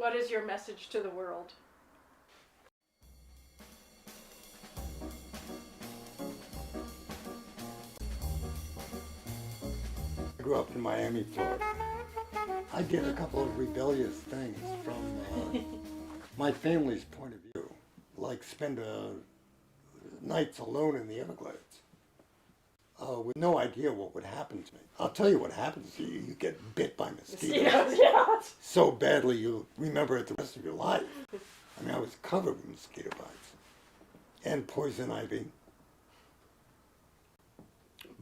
What is your message to the world? I grew up in Miami, Florida. I did a couple of rebellious things from my family's point of view, like spend nights alone in the Everglades with no idea what would happen to me. I'll tell you what happens to you. You get bit by mosquitoes Yeah. so badly you'll remember it the rest of your life. I mean, I was covered with mosquito bites and poison ivy.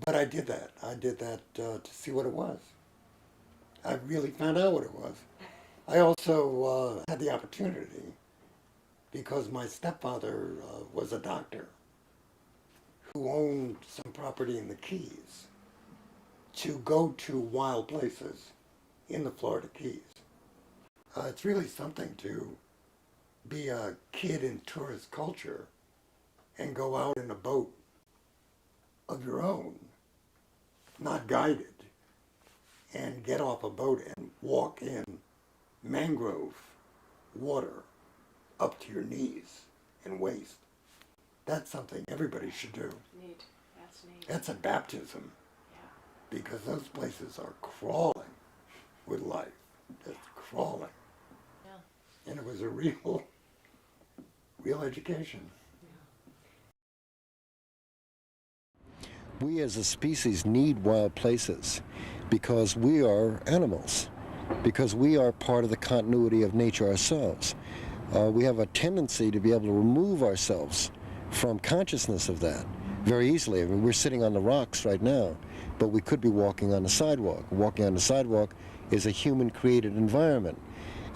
But I did that. I did that to see what it was. I really found out what it was. I also had the opportunity, because my stepfather was a doctor who owned some property in the Keys, to go to wild places in the Florida Keys. It's really something to be a kid in tourist culture and go out in a boat of your own, not guided, and get off a boat and walk in mangrove water up to your knees and waist. That's something everybody should do. Neat. That's neat. That's a baptism, Yeah. because those places are crawling with life, just crawling. Yeah. And it was a real education. We as a species need wild places because we are animals, because we are part of the continuity of nature ourselves. We have a tendency to be able to remove ourselves from consciousness of that very easily. I mean, we're sitting on the rocks right now, but we could be walking on the sidewalk. Walking on the sidewalk is a human-created environment,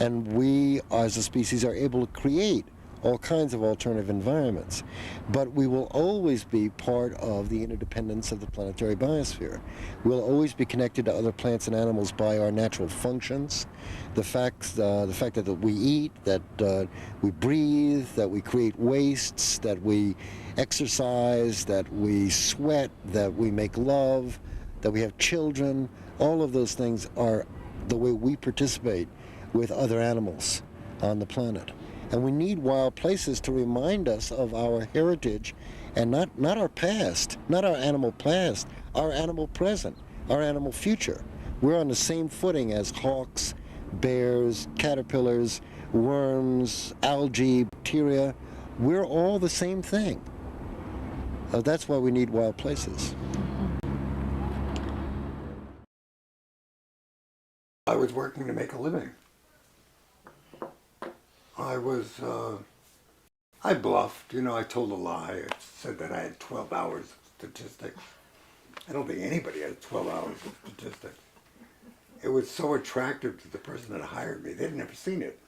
and we as a species are able to create all kinds of alternative environments. But we will always be part of the interdependence of the planetary biosphere. We'll always be connected to other plants and animals by our natural functions. The fact that we eat, that we breathe, that we create wastes, that we exercise, that we sweat, that we make love, that we have children, all of those things are the way we participate with other animals on the planet. And we need wild places to remind us of our heritage, and not our past, not our animal past, our animal present, our animal future. We're on the same footing as hawks, bears, caterpillars, worms, algae, bacteria. We're all the same thing. That's why we need wild places. I was working to make a living. I bluffed, I told a lie. I said that I had 12 hours of statistics. I don't think anybody had 12 hours of statistics. It was so attractive to the person that hired me. They'd never seen it.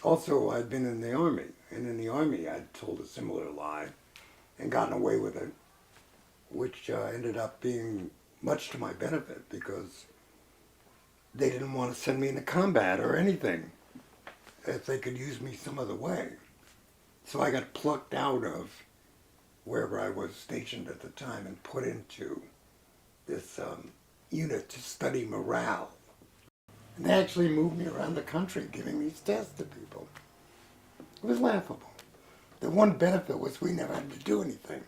Also, I'd been in the Army, and in the Army I'd told a similar lie and gotten away with it, which ended up being much to my benefit, because they didn't want to send me into combat or anything if they could use me some other way. So I got plucked out of wherever I was stationed at the time and put into this unit to study morale. And they actually moved me around the country giving these tests to people. It was laughable. The one benefit was we never had to do anything.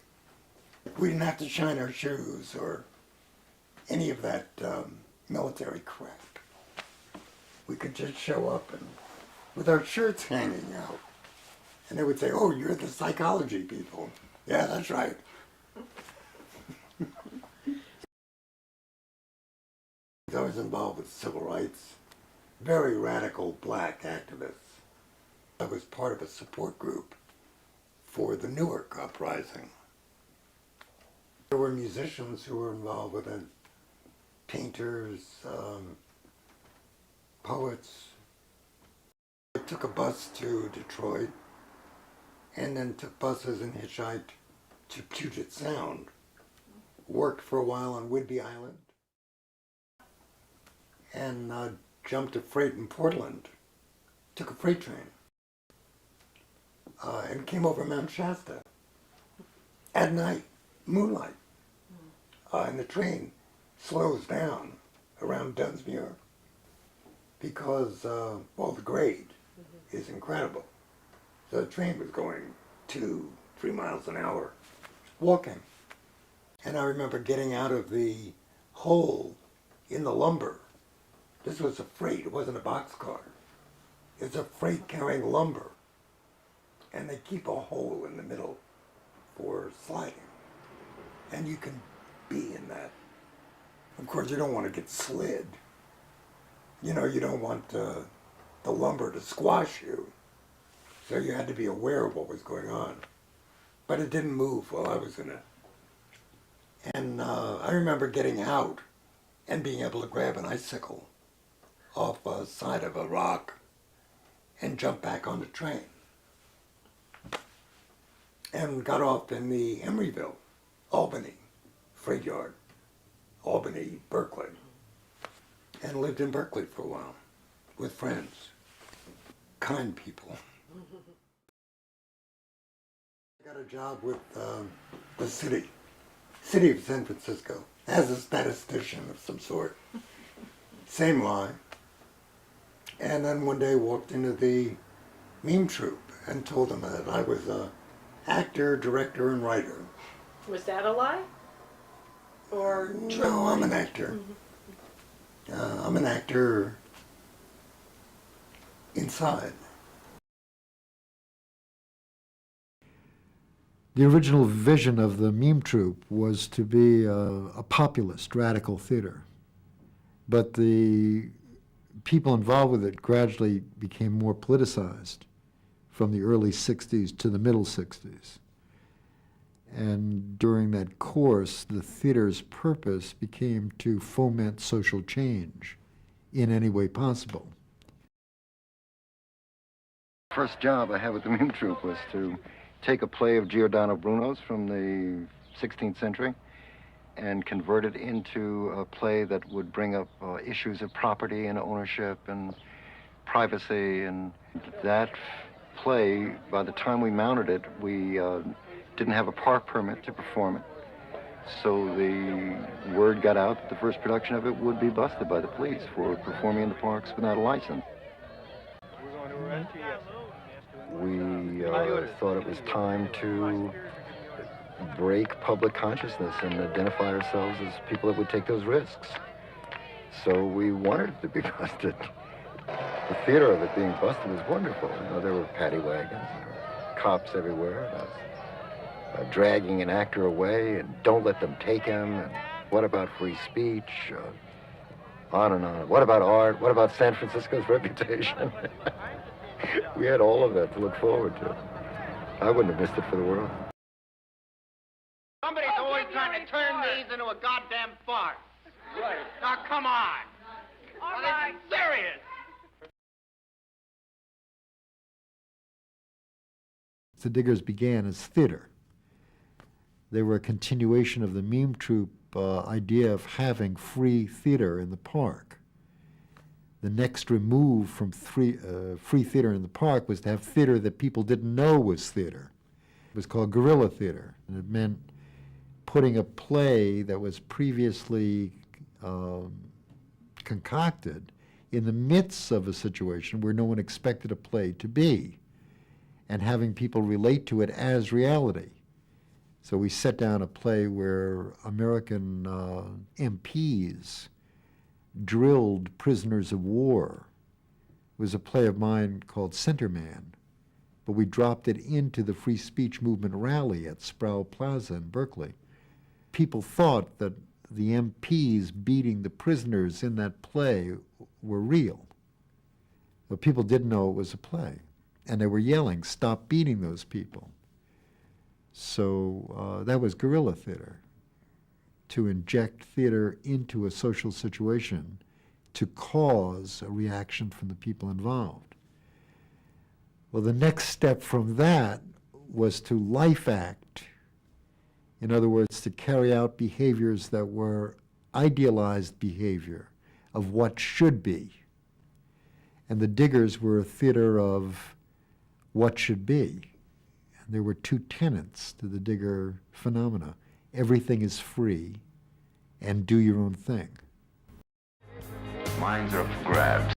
We didn't have to shine our shoes or any of that military crap. We could just show up and with our shirts hanging out. And they would say, "Oh, you're the psychology people." Yeah, that's right. I was involved with civil rights, very radical black activists. I was part of a support group for the Newark uprising. There were musicians who were involved with it, painters, poets. I took a bus to Detroit and then took buses and hitchhiked to Puget Sound. Worked for a while on Whidbey Island and jumped a freight in Portland. Took a freight train and came over Mount Shasta at night, moonlight. And the train slows down around Dunsmuir because, well, the grade is incredible. So the train was going 2-3 miles an hour walking. And I remember getting out of the hole in the lumber. This was a freight, it wasn't a boxcar. It's a freight carrying lumber. And they keep a hole in the middle for sliding. And you can be in that. Of course, you don't want to get slid. You know, you don't want the lumber to squash you. So you had to be aware of what was going on. But it didn't move while I was in it. And I remember getting out and being able to grab an icicle off the side of a rock and jump back on the train. And got off in the Emeryville, Albany, freight yard, Albany, Berkeley. And lived in Berkeley for a while with friends, kind people. I got a job with the city of San Francisco, as a statistician of some sort. Same line. And then one day walked into the meme troupe and told them that I was an actor, director, and writer. Was that a lie? Or true? No, I'm an actor. I'm an actor inside. The original vision of the meme troupe was to be a populist, radical theater. But the people involved with it gradually became more politicized from the early 60s to the middle 60s. And during that course, the theater's purpose became to foment social change in any way possible. First job I had with the meme troupe was to take a play of Giordano Bruno's from the 16th century and convert it into a play that would bring up issues of property and ownership and privacy. And that play, by the time we mounted it, we didn't have a park permit to perform it. So the word got out that the first production of it would be busted by the police for performing in the parks without a license. We thought it was time to break public consciousness and identify ourselves as people that would take those risks. So we wanted it to be busted. The theater of it being busted was wonderful. You know, there were paddy wagons, there were cops everywhere, dragging an actor away, and don't let them take him, and what about free speech, on and on. What about art? What about San Francisco's reputation? We had all of that to look forward to. I wouldn't have missed it for the world. Somebody's always trying to turn these into a goddamn farce. Right. Now, come on. All right. This is serious. The Diggers began as theater. They were a continuation of the meme troupe idea of having free theater in the park. The next remove from free theater in the park was to have theater that people didn't know was theater. It was called guerrilla theater, and it meant putting a play that was previously concocted in the midst of a situation where no one expected a play to be, and having people relate to it as reality. So we set down a play where American MPs drilled prisoners of war. It was a play of mine called Center Man, but we dropped it into the free speech movement rally at Sproul Plaza in Berkeley. People thought that the MPs beating the prisoners in that play were real, but people didn't know it was a play, and they were yelling, "Stop beating those people." So that was guerrilla theater, to inject theater into a social situation to cause a reaction from the people involved. Well, the next step from that was to life act. In other words, to carry out behaviors that were idealized behavior of what should be. And the Diggers were a theater of what should be. And there were two tenets to the Digger phenomena. Everything is free, and do your own thing. Minds are up for grabs.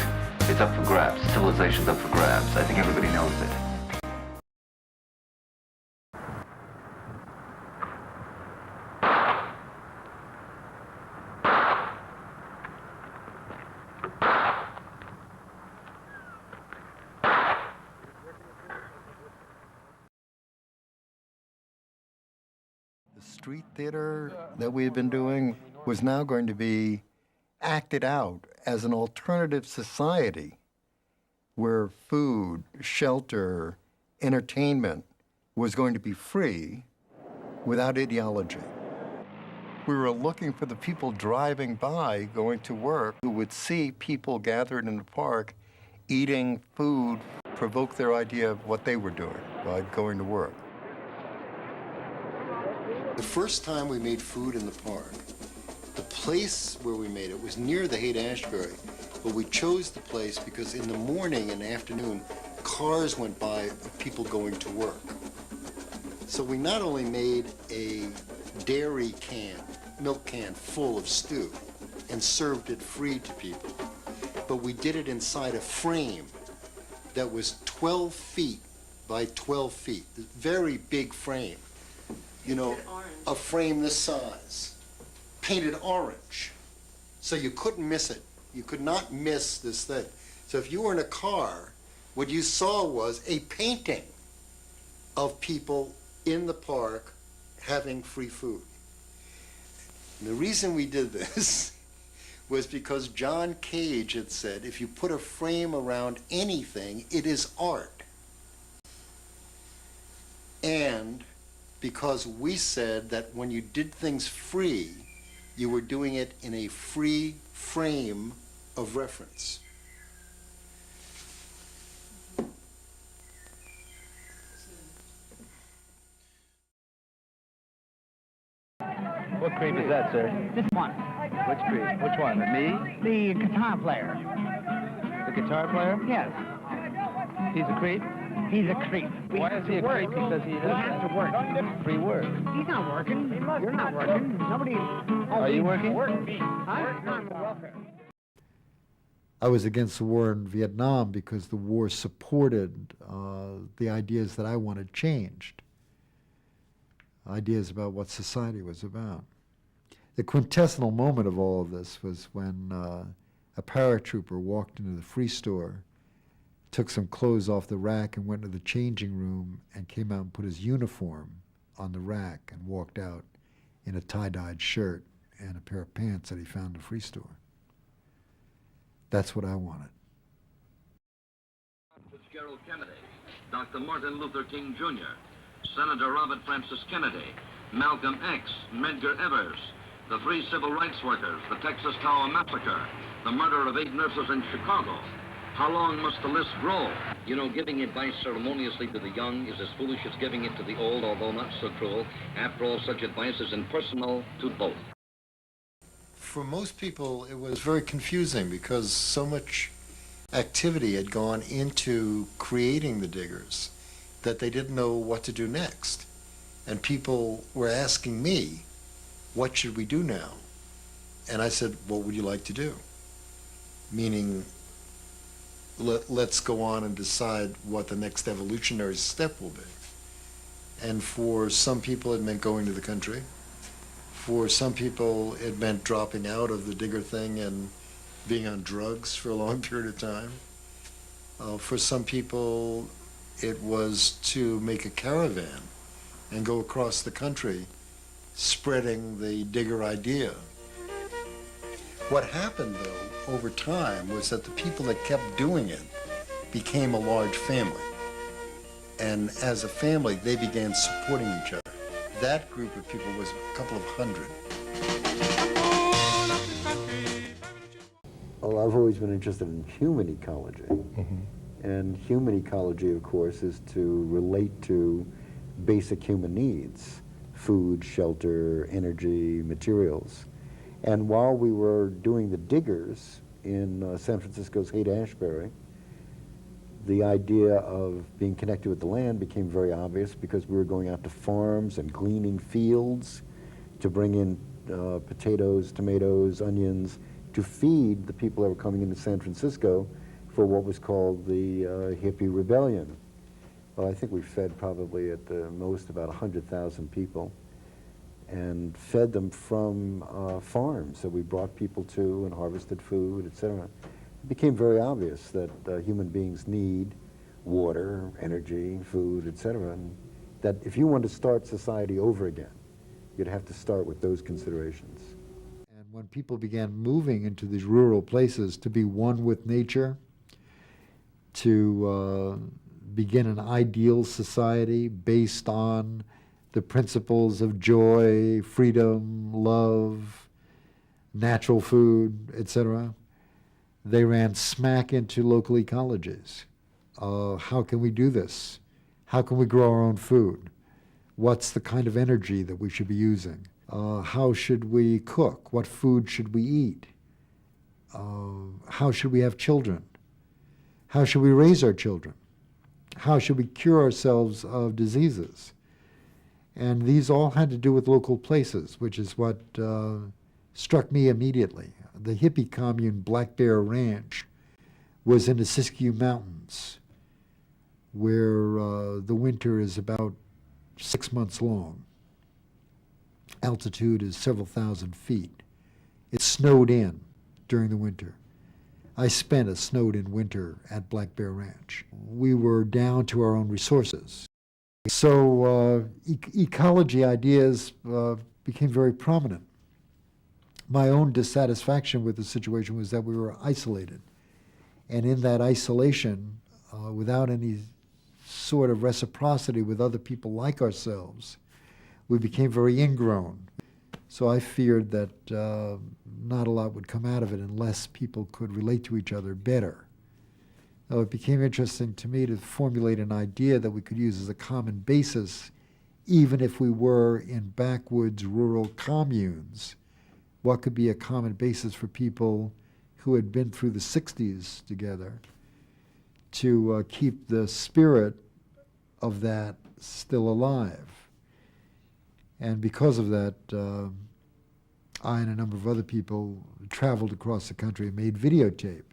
It's up for grabs. Civilization's up for grabs. I think everybody knows it. The street theater that we had been doing was now going to be acted out as an alternative society where food, shelter, entertainment was going to be free without ideology. We were looking for the people driving by, going to work, who would see people gathered in the park eating food, provoke their idea of what they were doing by going to work. The first time we made food in the park, the place where we made it was near the Haight-Ashbury, but we chose the place because in the morning and afternoon, cars went by of people going to work. So we not only made a dairy can, milk can full of stew and served it free to people, but we did it inside a frame that was 12 feet by 12 feet, a very big frame. You know, a frame this size, painted orange. So you couldn't miss it. You could not miss this thing. So if you were in a car, what you saw was a painting of people in the park having free food. And the reason we did this was because John Cage had said, if you put a frame around anything, it is art. And because we said that when you did things free, you were doing it in a free frame of reference. What creep is that, sir? This one, Which creep? Which one? Me? the guitar player. The guitar player? Yes, He's a creep? he's a creep. We Why have is he to a work. creep? Because he We does have to work. free work. He's not working. You're not working. Nobody. Are you working? Huh? No, I'm a welfare. I was against the war in Vietnam because the war supported the ideas that I wanted changed, ideas about what society was about. The quintessential moment of all of this was when a paratrooper walked into the free store, took some clothes off the rack and went to the changing room and came out and put his uniform on the rack and walked out in a tie-dyed shirt and a pair of pants that he found in a free store. That's what I wanted. Fitzgerald Kennedy, Dr. Martin Luther King Jr., Senator Robert Francis Kennedy, Malcolm X, Medgar Evers, the 3 civil rights workers, the Texas Tower Massacre, the murder of 8 nurses in Chicago. How long must the list grow? You know, giving advice ceremoniously to the young is as foolish as giving it to the old, although not so cruel. After all, such advice is impersonal to both. For most people, it was very confusing because so much activity had gone into creating the diggers that they didn't know what to do next. And people were asking me, what should we do now? And I said, what would you like to do? Meaning, let's go on and decide what the next evolutionary step will be. And for some people, it meant going to the country. For some people, it meant dropping out of the digger thing and being on drugs for a long period of time. For some people, it was to make a caravan and go across the country spreading the digger idea. What happened, though, over time was that the people that kept doing it became a large family. And as a family, they began supporting each other. That group of people was a couple of hundred. Well, I've always been interested in human ecology. And human ecology, of course, is to relate to basic human needs: food, shelter, energy, materials. And while we were doing the diggers in San Francisco's Haight-Ashbury, the idea of being connected with the land became very obvious because we were going out to farms and gleaning fields to bring in potatoes, tomatoes, onions, to feed the people that were coming into San Francisco for what was called the hippie rebellion. Well, I think we fed probably at the most about 100,000 people, and fed them from farms that we brought people to and harvested food, etc. It became very obvious that human beings need water, energy, food, etc. And that if you want to start society over again, you'd have to start with those considerations. And when people began moving into these rural places to be one with nature, to begin an ideal society based on the principles of joy, freedom, love, natural food, etc., they ran smack into local ecologies. How can we do this? How can we grow our own food? What's the kind of energy that we should be using? How should we cook? What food should we eat? How should we have children? How should we raise our children? How should we cure ourselves of diseases? And these all had to do with local places, which is what struck me immediately. The hippie commune Black Bear Ranch was in the Siskiyou Mountains, where the winter is about 6 months long. Altitude is several thousand feet. It snowed in during the winter. I spent a snowed-in winter at Black Bear Ranch. We were down to our own resources. So ecology ideas became very prominent. My own dissatisfaction with the situation was that we were isolated. And in that isolation, without any sort of reciprocity with other people like ourselves, we became very ingrown. So I feared that not a lot would come out of it unless people could relate to each other better. So it became interesting to me to formulate an idea that we could use as a common basis, even if we were in backwoods rural communes. What could be a common basis for people who had been through the 60s together to keep the spirit of that still alive? And because of that, I and a number of other people traveled across the country and made videotape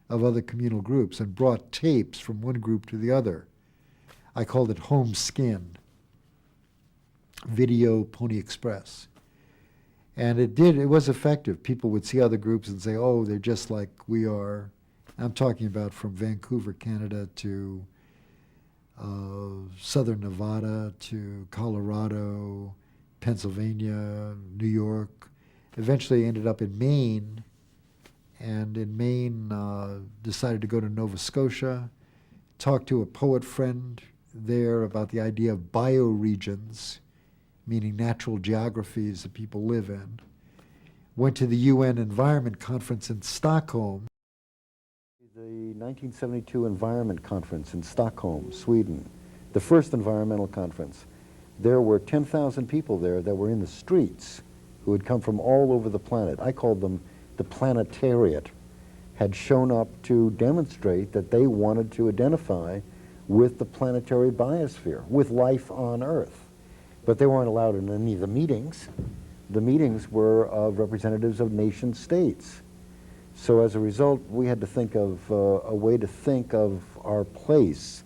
of other communal groups and brought tapes from one group to the other. I called it Home Skin, Video Pony Express. And it was effective. People would see other groups and say, oh, they're just like we are. I'm talking about from Vancouver, Canada to southern Nevada to Colorado, Pennsylvania, New York. Eventually ended up in Maine, and in Maine decided to go to Nova Scotia, talked to a poet friend there about the idea of bioregions, meaning natural geographies that people live in. Went to the UN Environment Conference in Stockholm. The 1972 Environment Conference in Stockholm, Sweden, the first environmental conference. There were 10,000 people there that were in the streets who had come from all over the planet. I called them the planetariat, had shown up to demonstrate that they wanted to identify with the planetary biosphere, with life on Earth. But they weren't allowed in any of the meetings. The meetings were of representatives of nation states. So as a result, we had to think of a way to think of our place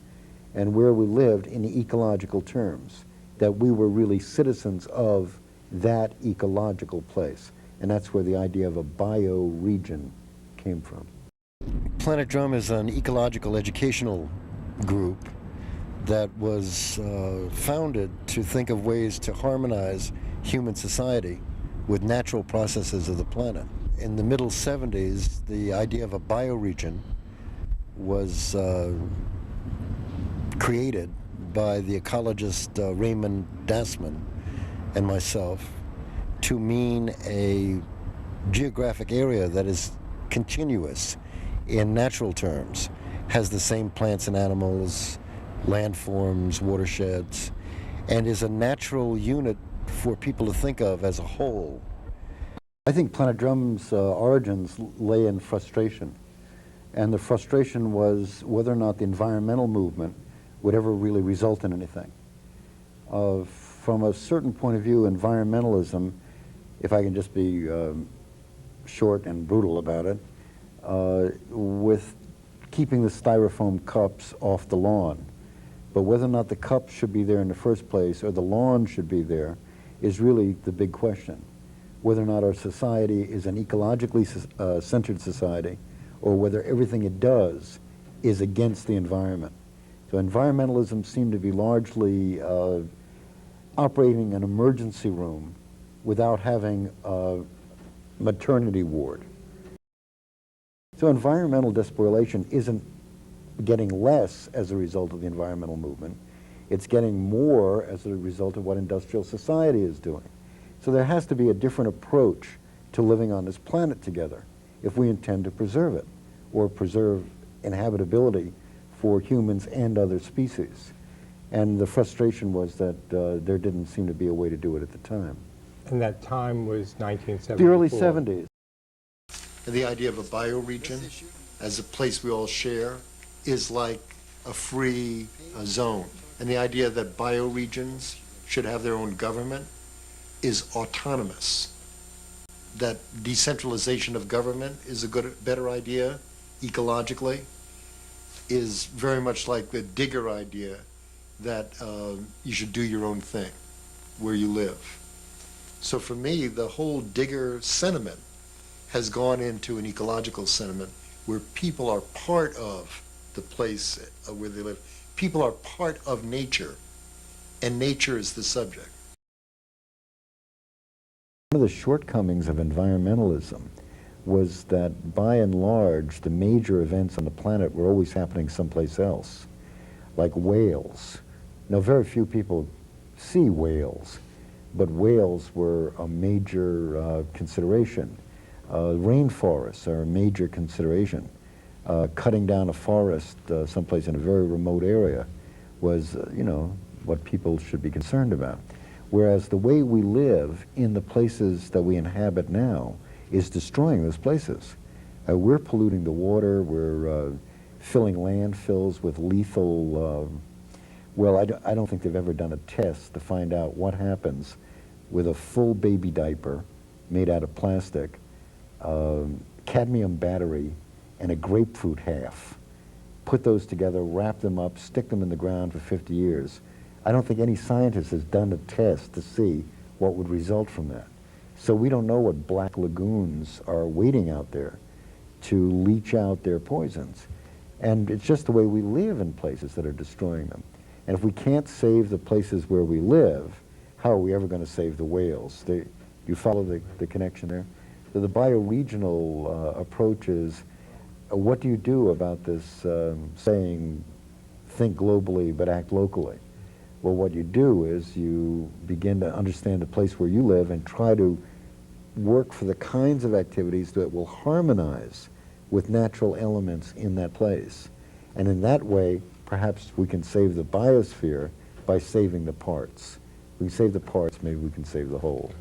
and where we lived in ecological terms, that we were really citizens of that ecological place. And that's where the idea of a bioregion came from. Planet Drum is an ecological educational group that was founded to think of ways to harmonize human society with natural processes of the planet. In the middle 70s, the idea of a bioregion was created by the ecologist Raymond Dassman and myself to mean a geographic area that is continuous in natural terms, has the same plants and animals, landforms, watersheds, and is a natural unit for people to think of as a whole. I think Planet Drum's origins lay in frustration. And the frustration was whether or not the environmental movement would ever really result in anything. From a certain point of view, environmentalism, if I can just be short and brutal about it, with keeping the styrofoam cups off the lawn. But whether or not the cups should be there in the first place or the lawn should be there is really the big question. Whether or not our society is an ecologically centered society or whether everything it does is against the environment. So environmentalism seemed to be largely operating an emergency room without having a maternity ward. So environmental despoilation isn't getting less as a result of the environmental movement. It's getting more as a result of what industrial society is doing. So there has to be a different approach to living on this planet together if we intend to preserve it or preserve inhabitability for humans and other species. And the frustration was that there didn't seem to be a way to do it at the time. And that time was 1974. The early 70s. The idea of a bioregion as a place we all share is like a free zone. And the idea that bioregions should have their own government is autonomous. That decentralization of government is a better idea ecologically is very much like the Digger idea that you should do your own thing where you live. So for me, the whole Digger sentiment has gone into an ecological sentiment where people are part of the place where they live. People are part of nature, and nature is the subject. One of the shortcomings of environmentalism was that, by and large, the major events on the planet were always happening someplace else, like whales. Now, very few people see whales, but whales were a major consideration. Rainforests are a major consideration. Cutting down a forest someplace in a very remote area was, what people should be concerned about. Whereas the way we live in the places that we inhabit now is destroying those places. We're polluting the water, we're filling landfills with lethal, I don't think they've ever done a test to find out what happens with a full baby diaper made out of plastic, cadmium battery, and a grapefruit half. Put those together, wrap them up, stick them in the ground for 50 years. I don't think any scientist has done a test to see what would result from that. So we don't know what black lagoons are waiting out there to leach out their poisons. And it's just the way we live in places that are destroying them. And if we can't save the places where we live, how are we ever going to save the whales? You follow the connection there? So the bioregional approach is, what do you do about this saying, think globally but act locally? Well, what you do is you begin to understand the place where you live and try to work for the kinds of activities that will harmonize with natural elements in that place. And in that way, perhaps we can save the biosphere by saving the parts. If we save the parts, maybe we can save the whole.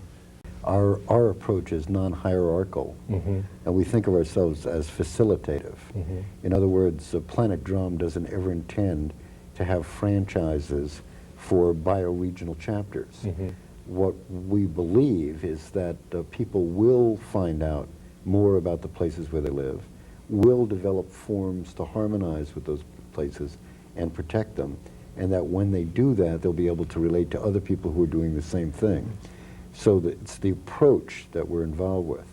Our approach is non-hierarchical, and we think of ourselves as facilitative. In other words, Planet Drum doesn't ever intend to have franchises for bioregional chapters. What we believe is that people will find out more about the places where they live, will develop forms to harmonize with those places and protect them, and that when they do that, they'll be able to relate to other people who are doing the same thing. So it's the approach that we're involved with.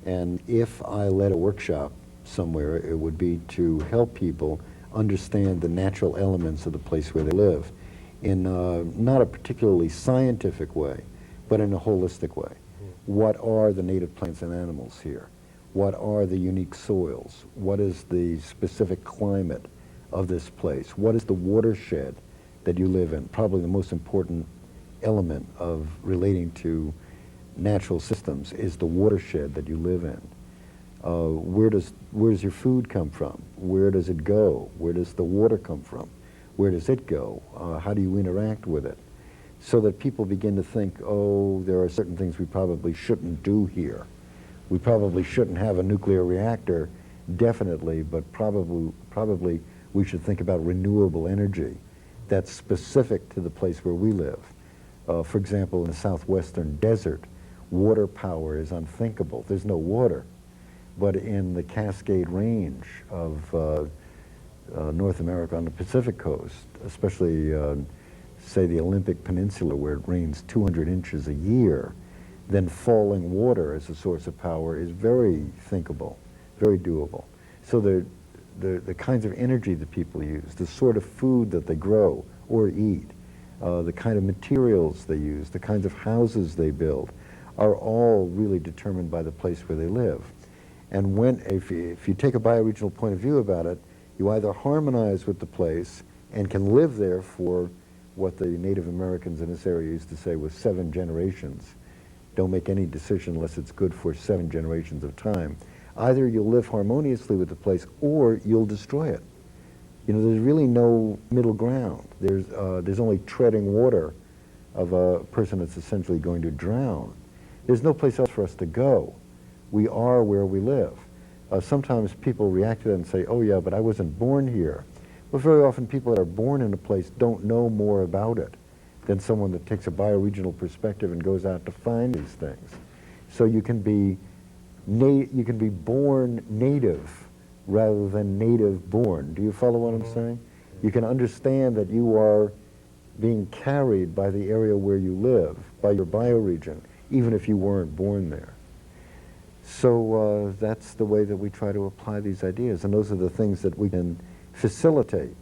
And if I led a workshop somewhere, it would be to help people understand the natural elements of the place where they live in not a particularly scientific way, but in a holistic way. What are the native plants and animals here? What are the unique soils? What is the specific climate of this place? What is the watershed that you live in? Probably the most important element of relating to natural systems is the watershed that you live in. Where does your food come from? Where does it go? Where does the water come from? Where does it go? How do you interact with it? So that people begin to think, oh, there are certain things we probably shouldn't do here. We probably shouldn't have a nuclear reactor, definitely, but probably we should think about renewable energy that's specific to the place where we live. For example, in the southwestern desert, water power is unthinkable. There's no water. But in the Cascade Range of North America on the Pacific coast, especially say the Olympic Peninsula where it rains 200 inches a year, then falling water as a source of power is very thinkable, very doable. So the kinds of energy that people use, the sort of food that they grow or eat, the kind of materials they use, the kinds of houses they build, are all really determined by the place where they live. And if you take a bioregional point of view about it, you either harmonize with the place and can live there for what the Native Americans in this area used to say was 7 generations. Don't make any decision unless it's good for 7 generations of time. Either you'll live harmoniously with the place or you'll destroy it. You know, there's really no middle ground. There's only treading water of a person that's essentially going to drown. There's no place else for us to go. We are where we live. Sometimes people react to that and say, oh yeah, but I wasn't born here. Well, very often people that are born in a place don't know more about it than someone that takes a bioregional perspective and goes out to find these things. So you can be born native rather than native born. Do you follow what I'm saying? You can understand that you are being carried by the area where you live, by your bioregion, even if you weren't born there. So that's the way that we try to apply these ideas, and those are the things that we can facilitate.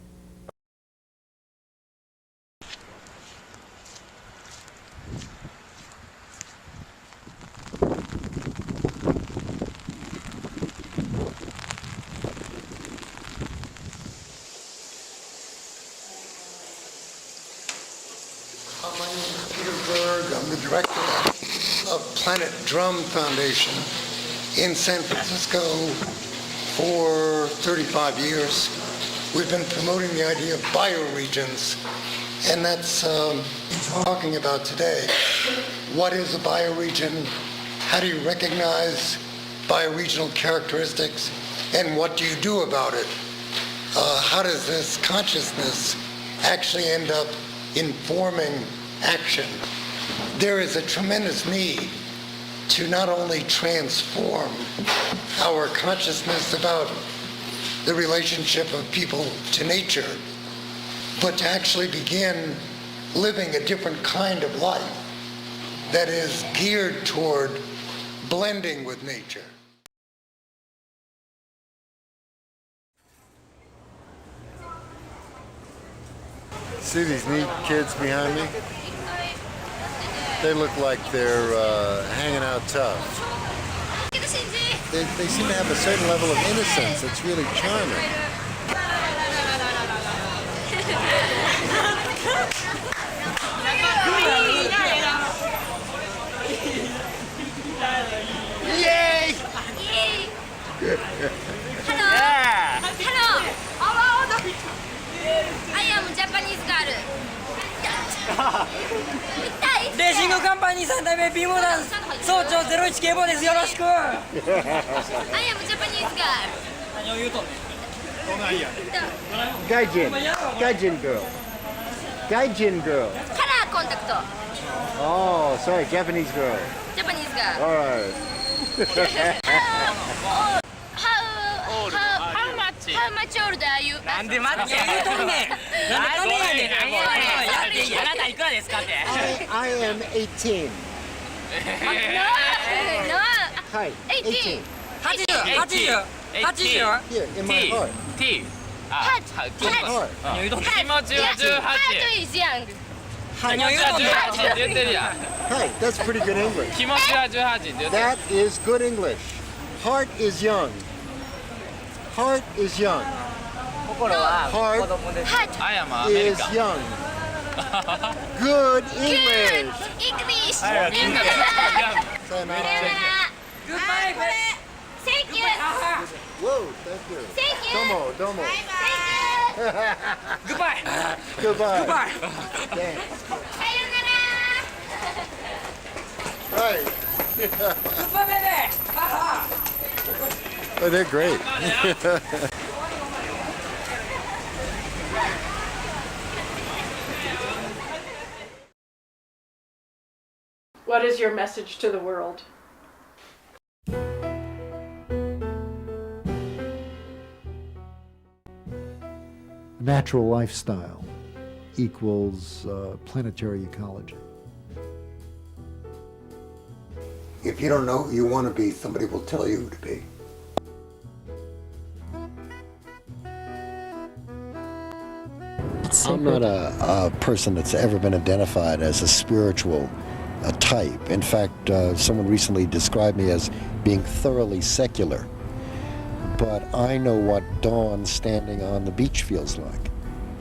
My name is Peter Berg. I'm the director of Planet Drum Foundation in San Francisco for 35 years. We've been promoting the idea of bioregions, and that's what we're talking about today. What is a bioregion? How do you recognize bioregional characteristics? And what do you do about it? How does this consciousness actually end up informing action? There is a tremendous need to not only transform our consciousness about the relationship of people to nature, but to actually begin living a different kind of life that is geared toward blending with nature. See these neat kids behind me? They look like they're hanging out tough. They seem to have a certain level of innocence that's really charming. Yay! Hello. Hello. I am Japanese girl. レーシングカンパニー3代目ビーモダン総長01警棒です。よろしく。I am Japanese girl. 何を言うとんねん。Gaijin girl. Gaijin girl. Color contact. Oh, sorry, Japanese girl. Japanese girl. All right. How much old are you? なんで待って言うとんねん。なんでダメやねん。あなたいくらですかって。I am 18. No. はい。 18. 80 Here, in my heart. T. Heart. Heart. 何を言うとんねん。気持ちは Heart is young. 何を言うとんねん。 18って言ってるやん。 Hi, that's pretty good English. 気持ちは18って言ってる。 That is good English. Heart is young. Heart is young. 心は子供です。 Heart. I am American. Is young. Good English. English. みんな Goodbye. Thank you. Whoa, thank you. Thank you. Domo. Goodbye. Goodbye. Goodbye. Thanks. さよなら。 Right. Goodbye, baby. Oh, they're great. What is your message to the world? natural lifestyle equals planetary ecology. If you don't know who you want to be, somebody will tell you who to be. I'm not a person that's ever been identified as a spiritual type. In fact, someone recently described me as being thoroughly secular. But I know what dawn standing on the beach feels like.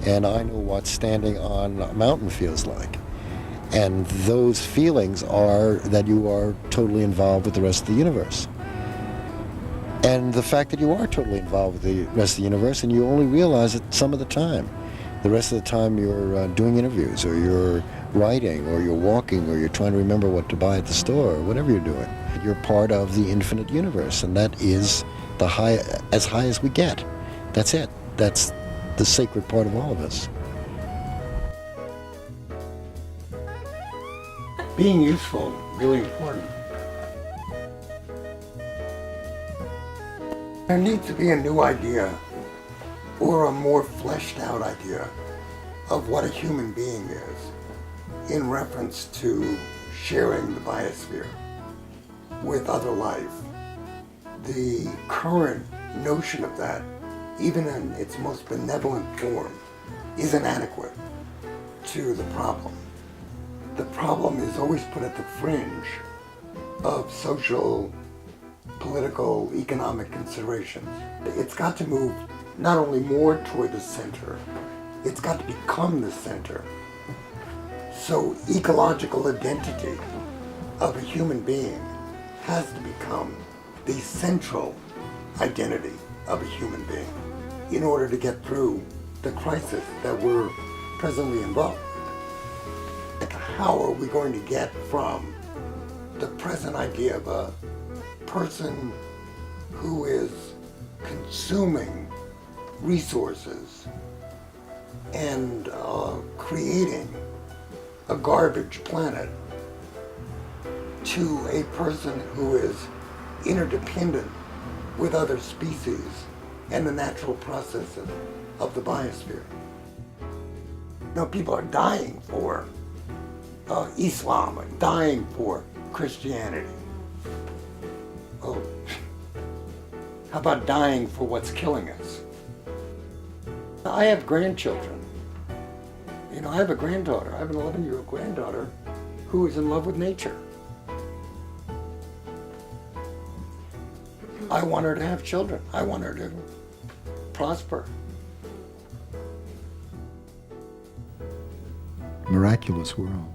And I know what standing on a mountain feels like. And those feelings are that you are totally involved with the rest of the universe. And the fact that you are totally involved with the rest of the universe, and you only realize it some of the time. The rest of the time you're doing interviews, or you're writing, or you're walking, or you're trying to remember what to buy at the store, or whatever you're doing. You're part of the infinite universe, and that is as high as we get. That's it. That's the sacred part of all of us. Being useful, really important. There needs to be a new idea, or a more fleshed out idea of what a human being is in reference to sharing the biosphere with other life. The current notion of that, even in its most benevolent form, is inadequate to the problem. The problem is always put at the fringe of social, political, economic considerations. It's got to move not only more toward the center, it's got to become the center. So ecological identity of a human being has to become the central identity of a human being in order to get through the crisis that we're presently involved with. How are we going to get from the present idea of a person who is consuming resources and creating a garbage planet to a person who is interdependent with other species and the natural processes of the biosphere? Now, people are dying for Islam, are dying for Christianity. Oh, how about dying for what's killing us? I have grandchildren. You know, I have a granddaughter. I have an 11-year-old granddaughter who is in love with nature. I want her to have children. I want her to prosper. Miraculous world.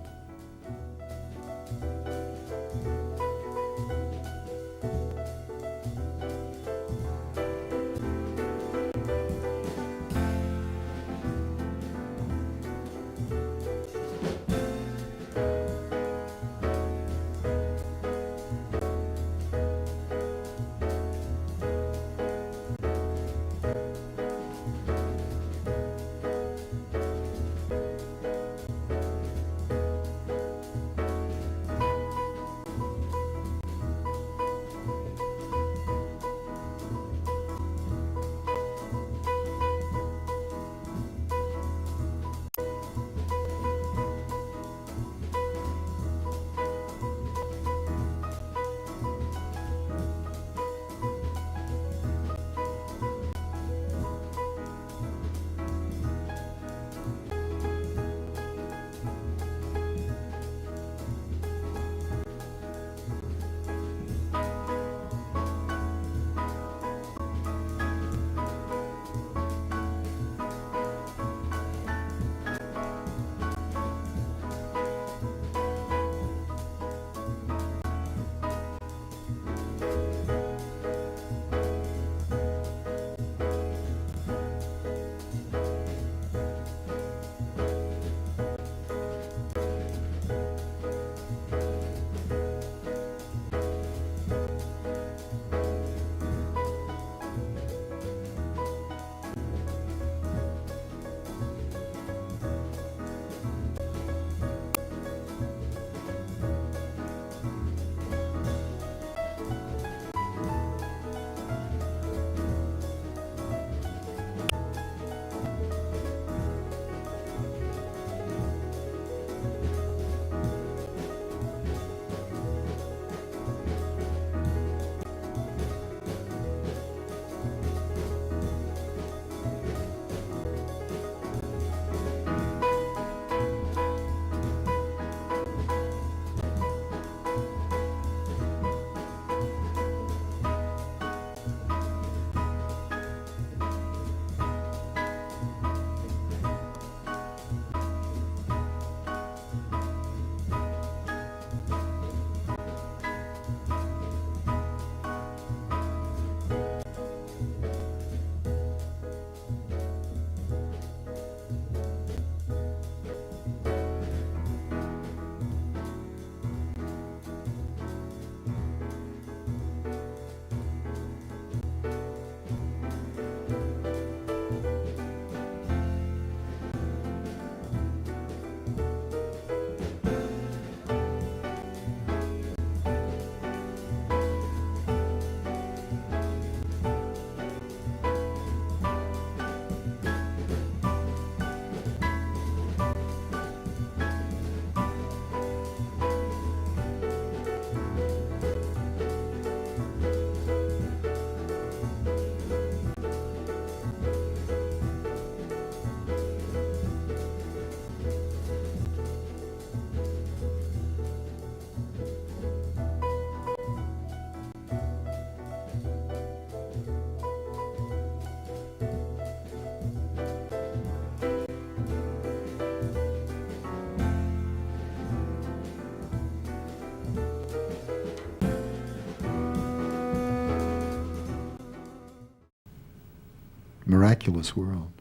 miraculous world.